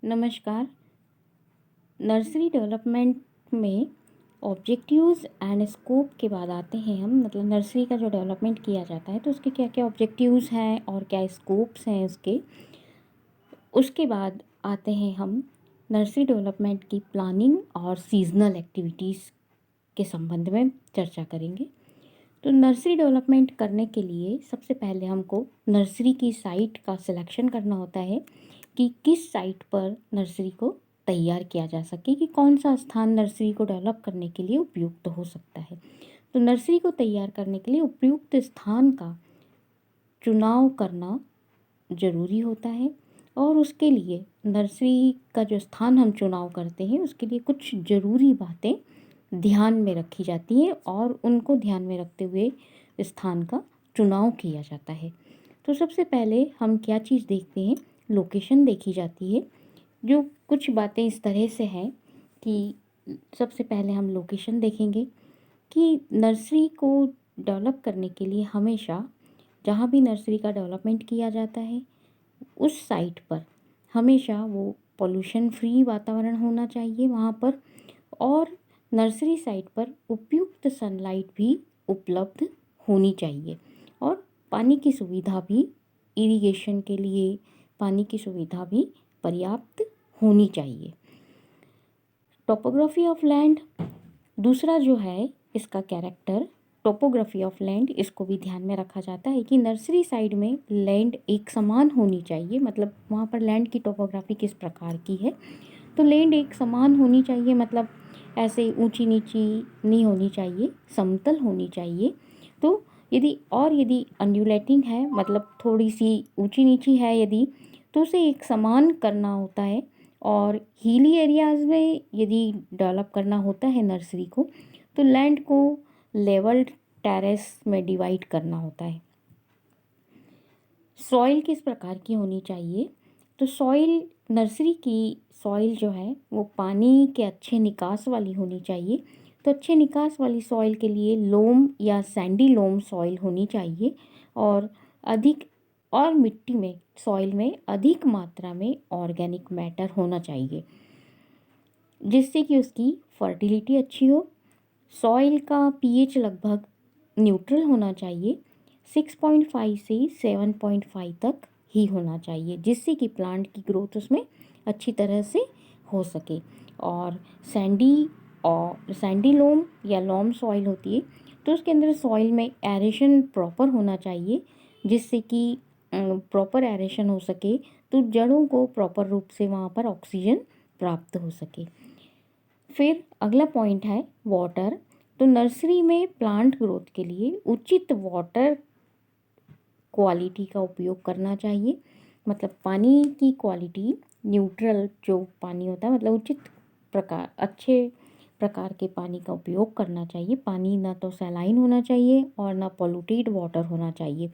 नमस्कार। Nursery development में objectives and scope के बाद आते हैं हम, मतलब नर्सरी का जो डेवलपमेंट किया जाता है तो उसके क्या क्या ऑब्जेक्टिव्स हैं और क्या स्कोप्स हैं उसके। उसके बाद आते हैं हम नर्सरी डेवलपमेंट की प्लानिंग और सीजनल एक्टिविटीज़ के संबंध में चर्चा करेंगे। तो नर्सरी डेवलपमेंट करने के लिए सबसे पहले हमको नर्सरी की साइट का सिलेक्शन करना होता है कि किस साइट पर नर्सरी को तैयार किया जा सके, कि कौन सा स्थान नर्सरी को डेवलप करने के लिए उपयुक्त हो सकता है। तो नर्सरी को तैयार करने के लिए उपयुक्त स्थान का चुनाव करना ज़रूरी होता है और उसके लिए नर्सरी का जो स्थान हम चुनाव करते हैं उसके लिए कुछ ज़रूरी बातें ध्यान में रखी जाती हैं और उनको ध्यान में रखते हुए स्थान का चुनाव किया जाता है। तो सबसे पहले हम क्या चीज़ देखते हैं, लोकेशन देखी जाती है। जो कुछ बातें इस तरह से हैं कि सबसे पहले हम लोकेशन देखेंगे कि नर्सरी को डेवलप करने के लिए हमेशा जहाँ भी नर्सरी का डेवलपमेंट किया जाता है उस साइट पर हमेशा वो पोल्यूशन फ्री वातावरण होना चाहिए वहाँ पर, और नर्सरी साइट पर उपयुक्त सनलाइट भी उपलब्ध होनी चाहिए और पानी की सुविधा भी, इरिगेशन के लिए पानी की सुविधा भी पर्याप्त होनी चाहिए। टोपोग्राफी ऑफ लैंड दूसरा जो है इसका कैरेक्टर, टोपोग्राफी ऑफ लैंड, इसको भी ध्यान में रखा जाता है कि नर्सरी साइड में लैंड एक समान होनी चाहिए। मतलब वहाँ पर लैंड की टोपोग्राफी किस प्रकार की है, तो लैंड एक समान होनी चाहिए, मतलब ऐसे ऊंची नीची नहीं होनी चाहिए, समतल होनी चाहिए। तो यदि अंडुलेटिंग है, मतलब थोड़ी सी ऊंची नीची है यदि, तो उसे एक समान करना होता है। और हिली एरियाज़ में यदि डेवलप करना होता है नर्सरी को तो लैंड को लेवल्ड टेरेस में डिवाइड करना होता है। सॉइल किस प्रकार की होनी चाहिए, तो सॉइल, नर्सरी की सॉइल जो है वो पानी के अच्छे निकास वाली होनी चाहिए। तो अच्छे निकास वाली सॉइल के लिए लोम या सैंडी लोम सॉइल होनी चाहिए और अधिक और मिट्टी में, सॉइल में अधिक मात्रा में ऑर्गेनिक मैटर होना चाहिए जिससे कि उसकी फर्टिलिटी अच्छी हो। सॉइल का पीएच लगभग न्यूट्रल होना चाहिए, 6.5 से 7.5 तक ही होना चाहिए जिससे कि प्लांट की ग्रोथ उसमें अच्छी तरह से हो सके। और सैंडी लोम या लोम सॉइल होती है तो उसके अंदर सॉइल में एरेशन प्रॉपर होना चाहिए जिससे कि प्रॉपर एरेशन हो सके तो जड़ों को प्रॉपर रूप से वहाँ पर ऑक्सीजन प्राप्त हो सके। फिर अगला पॉइंट है वाटर। तो नर्सरी में प्लांट ग्रोथ के लिए उचित वाटर क्वालिटी का उपयोग करना चाहिए। मतलब पानी की क्वालिटी न्यूट्रल जो पानी होता है, मतलब उचित प्रकार, अच्छे प्रकार के पानी का उपयोग करना चाहिए। पानी ना तो सैलाइन होना चाहिए और ना पोल्यूटेड वाटर होना चाहिए।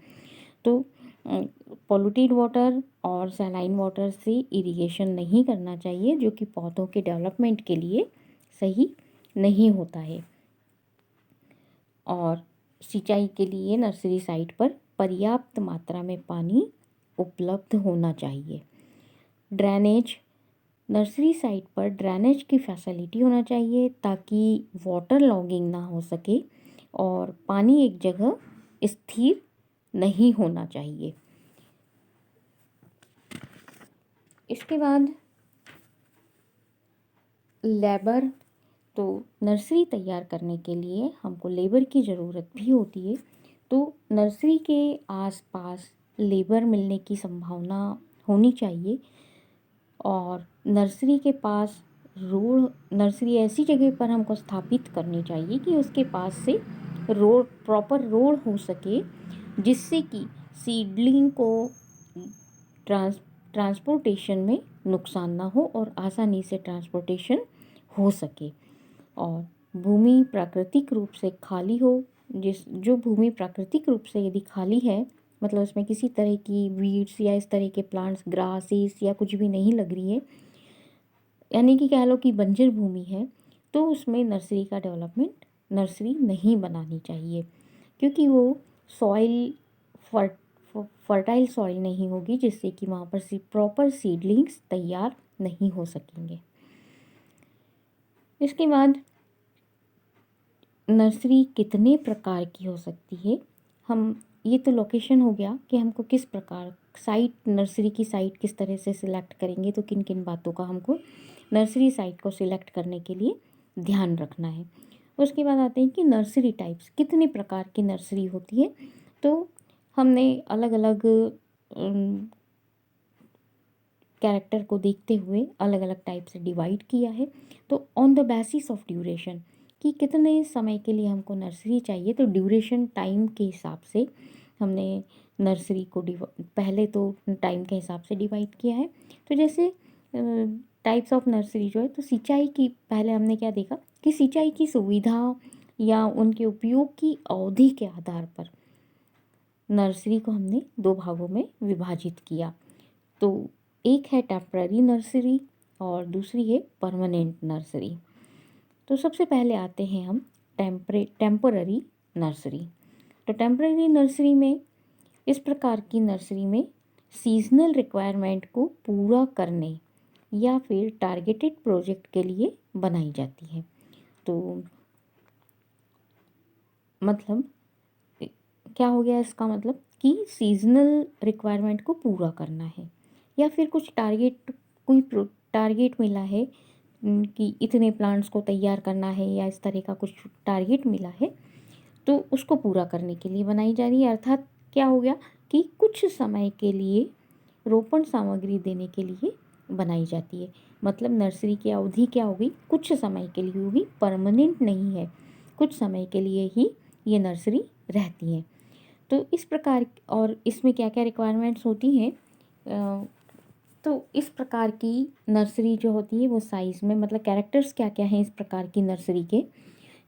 तो पोल्यूटेड वाटर और सैलाइन वाटर से इरिगेशन नहीं करना चाहिए जो कि पौधों के डेवलपमेंट के लिए सही नहीं होता है। और सिंचाई के लिए नर्सरी साइट पर पर्याप्त मात्रा में पानी उपलब्ध होना चाहिए। ड्रेनेज, नर्सरी साइट पर ड्रेनेज की फैसिलिटी होना चाहिए ताकि वाटर लॉगिंग ना हो सके और पानी एक जगह स्थिर नहीं होना चाहिए। इसके बाद लेबर, तो नर्सरी तैयार करने के लिए हमको लेबर की ज़रूरत भी होती है। तो नर्सरी के आसपास लेबर मिलने की संभावना होनी चाहिए और नर्सरी के पास रोड, नर्सरी ऐसी जगह पर हमको स्थापित करनी चाहिए कि उसके पास से रोड, प्रॉपर रोड हो सके जिससे कि सीडलिंग को ट्रांसपोर्टेशन में नुकसान ना हो और आसानी से ट्रांसपोर्टेशन हो सके। और भूमि प्राकृतिक रूप से खाली हो, जो भूमि प्राकृतिक रूप से यदि खाली है, मतलब उसमें किसी तरह की वीड्स या इस तरह के प्लांट्स, ग्रासेस या कुछ भी नहीं लग रही है, यानी कि कह लो कि बंजर भूमि है, तो उसमें नर्सरी का डेवलपमेंट, नर्सरी नहीं बनानी चाहिए क्योंकि वो सॉइल फर्टाइल सॉइल नहीं होगी जिससे कि वहाँ पर प्रॉपर सीडलिंग्स तैयार नहीं हो सकेंगे। इसके बाद नर्सरी कितने प्रकार की हो सकती है, हम ये तो लोकेशन हो गया कि हमको किस प्रकार साइट, नर्सरी की साइट किस तरह से सिलेक्ट करेंगे, तो किन किन बातों का हमको नर्सरी साइट को सिलेक्ट करने के लिए ध्यान रखना है। उसके बाद आते हैं कि नर्सरी टाइप्स, कितने प्रकार की नर्सरी होती है। तो हमने अलग अलग कैरेक्टर को देखते हुए अलग अलग टाइप से डिवाइड किया है। तो on the basis of duration, कि कितने समय के लिए हमको नर्सरी चाहिए, तो ड्यूरेशन टाइम के हिसाब से हमने नर्सरी को पहले तो टाइम के हिसाब से डिवाइड किया है। तो जैसे टाइप्स ऑफ नर्सरी जो है, तो सिंचाई की पहले हमने क्या देखा कि सिंचाई की सुविधा या उनके उपयोग की अवधि के आधार पर नर्सरी को हमने दो भागों में विभाजित किया। तो एक है टेम्पररी नर्सरी और दूसरी है परमानेंट नर्सरी। तो सबसे पहले आते हैं हम टेम्पररी नर्सरी। तो टेम्पररी नर्सरी में, इस प्रकार की नर्सरी में सीजनल रिक्वायरमेंट को पूरा करने या फिर टारगेटेड प्रोजेक्ट के लिए बनाई जाती है। तो मतलब क्या हो गया इसका मतलब कि सीजनल रिक्वायरमेंट को पूरा करना है, या फिर कुछ कोई टारगेट मिला है कि इतने प्लांट्स को तैयार करना है, या इस तरह का कुछ टारगेट मिला है, तो उसको पूरा करने के लिए बनाई जा रही है। अर्थात क्या हो गया कि कुछ समय के लिए रोपण सामग्री देने के लिए बनाई जाती है। मतलब नर्सरी की अवधि क्या होगी, कुछ समय के लिए होगी, परमानेंट नहीं है, कुछ समय के लिए ही ये नर्सरी रहती है। तो इस प्रकार, और इसमें क्या क्या रिक्वायरमेंट्स होती हैं, तो इस प्रकार की नर्सरी जो होती है वो साइज़ में, मतलब कैरेक्टर्स क्या क्या हैं इस प्रकार की नर्सरी के,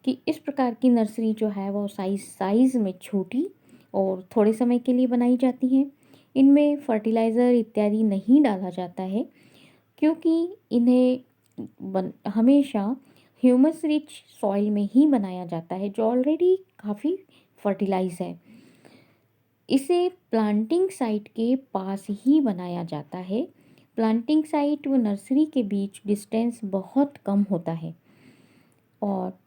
कि इस प्रकार की नर्सरी जो है वो साइज़ में छोटी और थोड़े समय के लिए बनाई जाती हैं। इनमें फर्टिलाइज़र इत्यादि नहीं डाला जाता है, क्योंकि इन्हें हमेशा ह्यूमस रिच सॉइल में ही बनाया जाता है, जो ऑलरेडी काफ़ी फर्टिलाइज है। इसे प्लांटिंग साइट के पास ही बनाया जाता है। प्लांटिंग साइट व नर्सरी के बीच डिस्टेंस बहुत कम होता है, और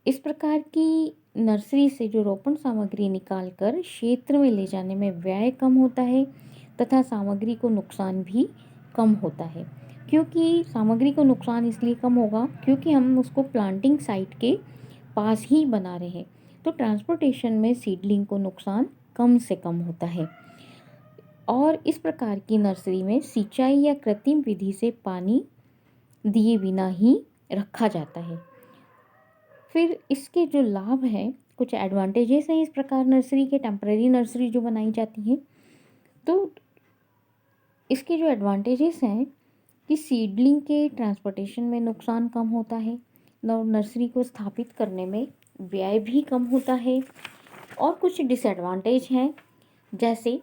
इस प्रकार की नर्सरी से जो रोपण सामग्री निकालकर क्षेत्र में ले जाने में व्यय कम होता है, तथा सामग्री को नुकसान भी कम होता है। क्योंकि सामग्री को नुकसान इसलिए कम होगा क्योंकि हम उसको प्लांटिंग साइट के पास ही बना रहे हैं, तो ट्रांसपोर्टेशन में सीडलिंग को नुकसान कम से कम होता है। और इस प्रकार की नर्सरी में सिंचाई या कृत्रिम विधि से पानी दिए बिना ही रखा जाता है। फिर इसके जो लाभ हैं, कुछ एडवांटेजेस हैं इस प्रकार नर्सरी के, टेम्पररी नर्सरी जो बनाई जाती है। तो इसके जो एडवांटेजेस हैं कि सीडलिंग के ट्रांसपोर्टेशन में नुकसान कम होता है, नर्सरी को स्थापित करने में व्यय भी कम होता है। और कुछ डिसएडवांटेज हैं, जैसे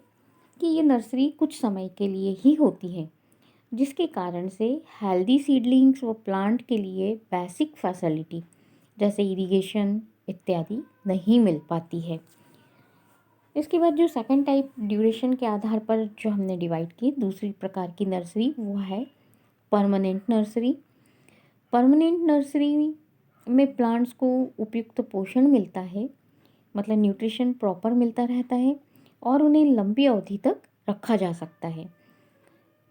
कि ये नर्सरी कुछ समय के लिए ही होती है, जिसके कारण से हेल्दी सीडलिंग्स व प्लांट के लिए बेसिक फैसिलिटी जैसे इरिगेशन इत्यादि नहीं मिल पाती है। इसके बाद जो सेकंड टाइप ड्यूरेशन के आधार पर जो हमने डिवाइड की दूसरी प्रकार की नर्सरी, वो है परमानेंट नर्सरी। परमानेंट नर्सरी में प्लांट्स को उपयुक्त पोषण मिलता है, मतलब न्यूट्रिशन प्रॉपर मिलता रहता है, और उन्हें लंबी अवधि तक रखा जा सकता है।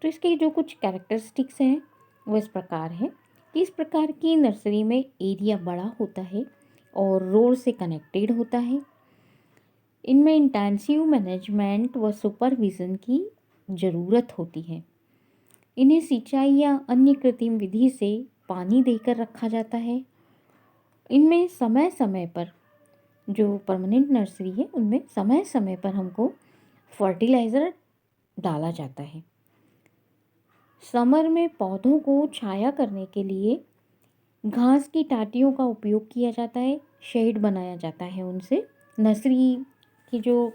तो इसके जो कुछ कैरेक्टरिस्टिक्स हैं वो इस प्रकार है कि इस प्रकार की नर्सरी में एरिया बड़ा होता है और रोड से कनेक्टेड होता है। इनमें इंटेंसिव मैनेजमेंट व सुपरविज़न की ज़रूरत होती है। इन्हें सिंचाई या अन्य कृत्रिम विधि से पानी देकर रखा जाता है। इनमें समय समय पर, जो परमानेंट नर्सरी है उनमें समय समय पर हमको फर्टिलाइज़र डाला जाता है। समर में पौधों को छाया करने के लिए घास की टाटियों का उपयोग किया जाता है, शेड बनाया जाता है उनसे। नर्सरी की जो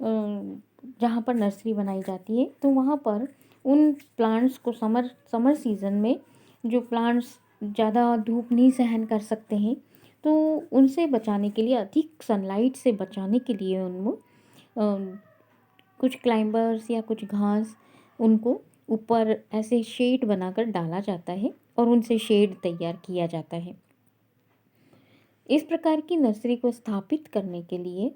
जहाँ पर नर्सरी बनाई जाती है, तो वहाँ पर उन प्लांट्स को समर सीज़न में जो प्लांट्स ज़्यादा धूप नहीं सहन कर सकते हैं, तो उनसे बचाने के लिए, अधिक सनलाइट से बचाने के लिए उनको कुछ क्लाइंबर्स या कुछ घास उनको ऊपर ऐसे शेड बनाकर डाला जाता है और उनसे शेड तैयार किया जाता है। इस प्रकार की नर्सरी को स्थापित करने के लिए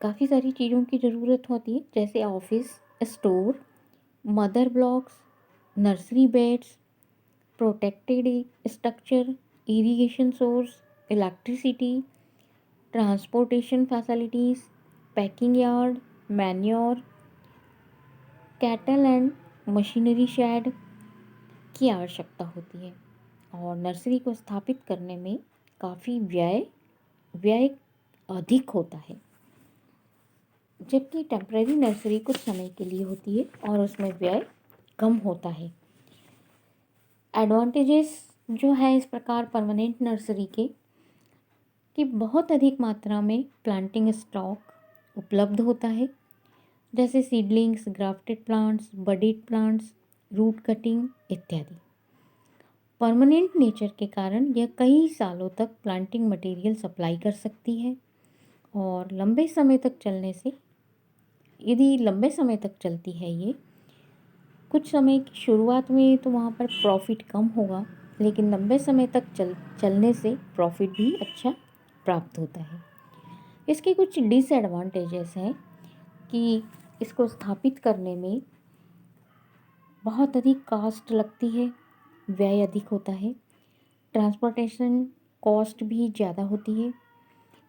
काफ़ी सारी चीज़ों की ज़रूरत होती है, जैसे office, store, mother blocks, nursery beds, protected structure, irrigation source, electricity, transportation facilities, packing yard, manure, cattle and machinery shed की आवश्यकता होती है। और नर्सरी को स्थापित करने में काफ़ी व्यय अधिक होता है, जबकि टेम्परेरी नर्सरी कुछ समय के लिए होती है और उसमें व्यय कम होता है। एडवांटेजेस जो है इस प्रकार परमानेंट नर्सरी के कि बहुत अधिक मात्रा में प्लांटिंग स्टॉक उपलब्ध होता है, जैसे seedlings, grafted plants, budded plants, root cutting इत्यादि। परमानेंट नेचर के कारण यह कई सालों तक प्लांटिंग मटेरियल सप्लाई कर सकती है और लंबे समय तक चलने से, यदि लंबे समय तक चलती है ये, कुछ समय की शुरुआत में तो वहाँ पर प्रॉफिट कम होगा, लेकिन लंबे समय तक चलने से प्रॉफिट भी अच्छा प्राप्त होता है। इसके कुछ डिसएडवांटेजेस हैं कि इसको स्थापित करने में बहुत अधिक कॉस्ट लगती है, व्यय अधिक होता है, ट्रांसपोर्टेशन कॉस्ट भी ज़्यादा होती है,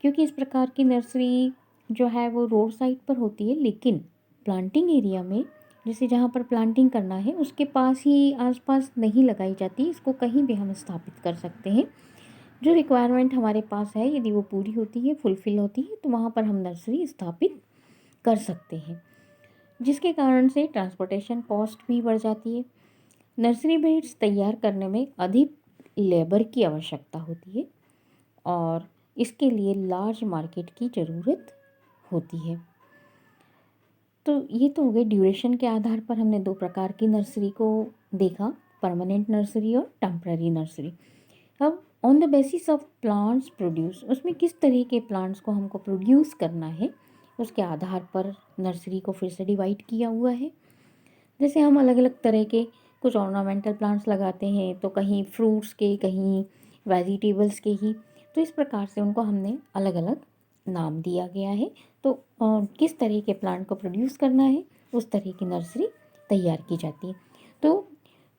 क्योंकि इस प्रकार की नर्सरी जो है वो रोड साइड पर होती है, लेकिन प्लांटिंग एरिया में, जैसे जहाँ पर प्लांटिंग करना है उसके पास ही आसपास नहीं लगाई जाती, इसको कहीं भी हम स्थापित कर सकते हैं। जो रिक्वायरमेंट हमारे पास है, यदि वो पूरी होती है, फुलफ़िल होती है, तो वहाँ पर हम नर्सरी स्थापित कर सकते हैं, जिसके कारण से ट्रांसपोर्टेशन कॉस्ट भी बढ़ जाती है। नर्सरी बेड्स तैयार करने में अधिक लेबर की आवश्यकता होती है और इसके लिए लार्ज मार्केट की ज़रूरत होती है। तो ये तो हो गए ड्यूरेशन के आधार पर हमने दो प्रकार की नर्सरी को देखा, परमानेंट नर्सरी और टेम्पररी नर्सरी। अब on the basis of plants produce, उसमें किस तरह के प्लांट्स को हमको प्रोड्यूस करना है, उसके आधार पर नर्सरी को फिर से डिवाइड किया हुआ है। जैसे हम अलग अलग तरह के कुछ ऑर्नामेंटल प्लांट्स लगाते हैं, तो कहीं फ्रूट्स के, कहीं वेजिटेबल्स के ही, तो इस प्रकार से उनको हमने अलग अलग नाम दिया गया है। तो किस तरह के प्लांट को प्रोड्यूस करना है, उस तरह की नर्सरी तैयार की जाती है। तो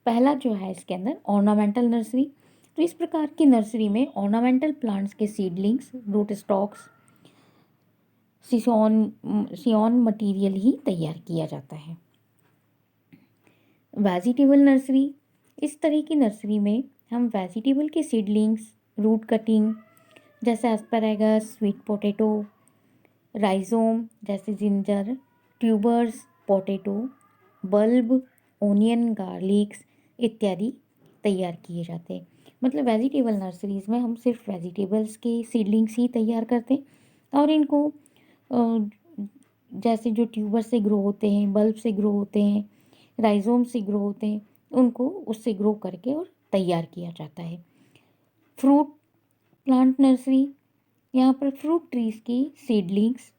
पहला जो है इसके अंदर ऑर्नामेंटल नर्सरी। तो इस प्रकार की नर्सरी में ऑर्नामेंटल प्लांट्स के सीडलिंग्स, रूट स्टॉक्स, सियोन मटेरियल ही तैयार किया जाता है। वेजिटेबल नर्सरी, इस तरह की नर्सरी में हम वेजिटेबल के सीडलिंग्स, रूट कटिंग जैसे एस्पैरागस, स्वीट पोटैटो, राइजोम जैसे ginger, tubers, potato, bulb, onion, garlics इत्यादि तैयार किए जाते हैं। मतलब वेजिटेबल नर्सरीज़ में हम सिर्फ वेजिटेबल्स के सीडलिंग्स ही तैयार करते हैं और इनको जैसे जो ट्यूबर से ग्रो होते हैं, बल्ब से ग्रो होते हैं, राइजोम से ग्रो होते हैं, उनको उससे ग्रो करके और तैयार किया जाता है। फ्रूट प्लांट नर्सरी, यहाँ पर फ्रूट ट्रीज़ की seedlings,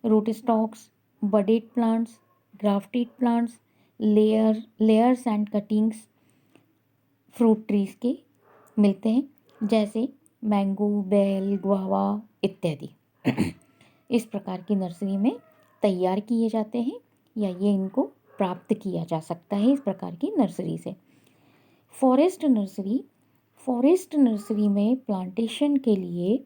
root stocks, budded plants, grafted plants, layers and cuttings fruit trees के मिलते हैं, जैसे मैंगो, बेल, गुआवा इत्यादि। इस प्रकार की नर्सरी में तैयार किए जाते हैं या ये इनको प्राप्त किया जा सकता है इस प्रकार की नर्सरी से। फॉरेस्ट नर्सरी, फॉरेस्ट नर्सरी में प्लांटेशन के लिए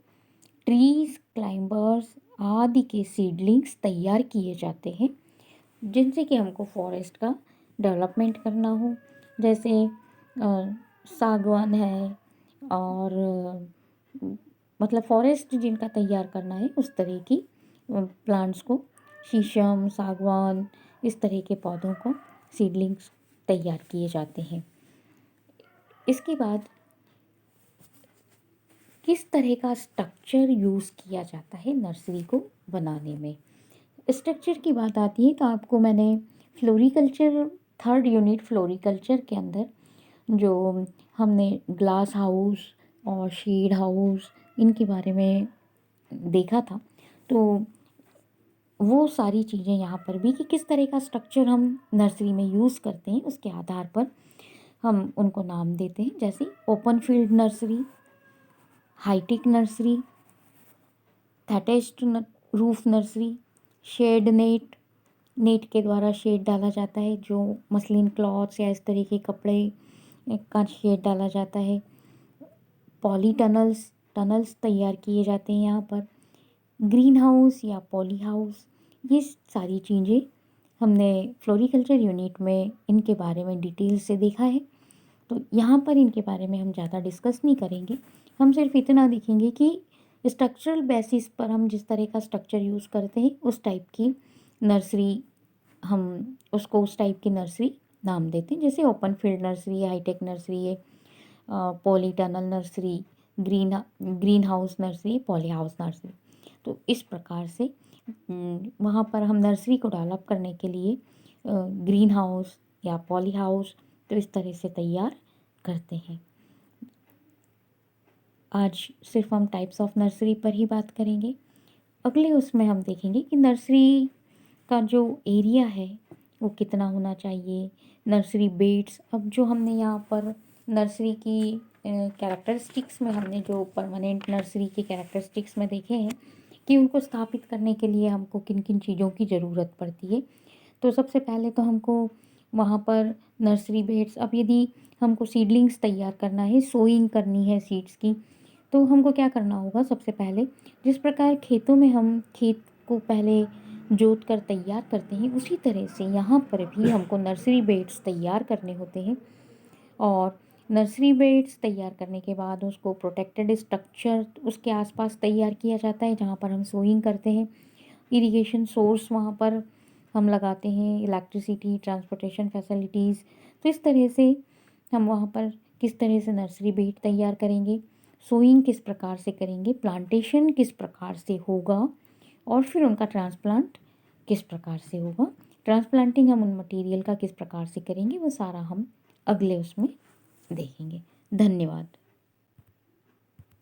ट्रीज, क्लाइंबर्स आदि के सीडलिंग्स तैयार किए जाते हैं, जिनसे कि हमको फॉरेस्ट का डेवलपमेंट करना हो, जैसे सागवान है और मतलब फॉरेस्ट जिनका तैयार करना है उस तरह की प्लांट्स को, शीशम, सागवान, इस तरह के पौधों को सीडलिंग्स तैयार किए जाते हैं। इसके बाद किस तरह का स्ट्रक्चर यूज़ किया जाता है नर्सरी को बनाने में। स्ट्रक्चर की बात आती है तो आपको मैंने फ्लोरिकल्चर, थर्ड यूनिट फ्लोरिकल्चर के अंदर जो हमने ग्लास हाउस और शेड हाउस इनके बारे में देखा था, तो वो सारी चीज़ें यहाँ पर भी कि किस तरह का स्ट्रक्चर हम नर्सरी में यूज़ करते हैं उसके आधार पर हम उनको नाम देते हैं, जैसे open field nursery, hi tech nursery, thatched roof nursery, shade net, net के द्वारा शेड डाला जाता है, जो मसलिन क्लॉथ्स या इस तरह के कपड़े का शेड डाला जाता है। पॉली टनल्स, टनल्स तैयार किए जाते हैं यहाँ पर। ग्रीन हाउस या पॉली हाउस, ये सारी चीज़ें हमने फ्लोरिकल्चर यूनिट में इनके बारे में डिटेल से देखा है, तो यहाँ पर इनके बारे में हम ज़्यादा डिस्कस नहीं करेंगे। हम सिर्फ इतना देखेंगे कि स्ट्रक्चरल बेसिस पर हम जिस तरह का स्ट्रक्चर यूज़ करते हैं उस टाइप की नर्सरी, हम उसको उस टाइप की नर्सरी नाम देते हैं, जैसे open field nursery, hi tech nursery है, polytunnel nursery, greenhouse nursery, polyhouse nursery. तो इस प्रकार से वहाँ पर हम नर्सरी को डेवलप करने के लिए ग्रीन हाउस या पॉली हाउस तो इस तरह से तैयार करते हैं। आज सिर्फ हम टाइप्स ऑफ नर्सरी पर ही बात करेंगे। अगले उसमें हम देखेंगे कि नर्सरी का जो एरिया है वो कितना होना चाहिए, नर्सरी बेड्स। अब जो हमने यहाँ पर नर्सरी की कैरेक्टरिस्टिक्स में हमने जो परमानेंट नर्सरी के कैरेक्टरिस्टिक्स में देखे हैं कि उनको स्थापित करने के लिए हमको किन किन चीज़ों की ज़रूरत पड़ती है। तो सबसे पहले तो हमको वहाँ पर नर्सरी बेड्स, अब यदि हमको सीडलिंग्स तैयार करना है, सोइंग करनी है सीड्स की, तो हमको क्या करना होगा, सबसे पहले जिस प्रकार खेतों में हम खेत को पहले जोत कर तैयार करते हैं उसी तरह से यहाँ पर भी हमको नर्सरी बेड्स तैयार करने होते हैं। और नर्सरी बेड्स तैयार करने के बाद उसको प्रोटेक्टेड स्ट्रक्चर उसके आसपास तैयार किया जाता है जहाँ पर हम सोइंग करते हैं। इरिगेशन सोर्स वहाँ पर हम लगाते हैं, इलेक्ट्रिसिटी, ट्रांसपोर्टेशन फैसिलिटीज़। तो इस तरह से हम वहाँ पर किस तरह से नर्सरी बेड तैयार करेंगे, सोइंग किस प्रकार से करेंगे, प्लांटेशन किस प्रकार से होगा और फिर उनका ट्रांसप्लांट किस प्रकार से होगा, ट्रांसप्लांटिंग हम उन मटेरियल का किस प्रकार से करेंगे, वो सारा हम अगले उसमें देखेंगे। धन्यवाद।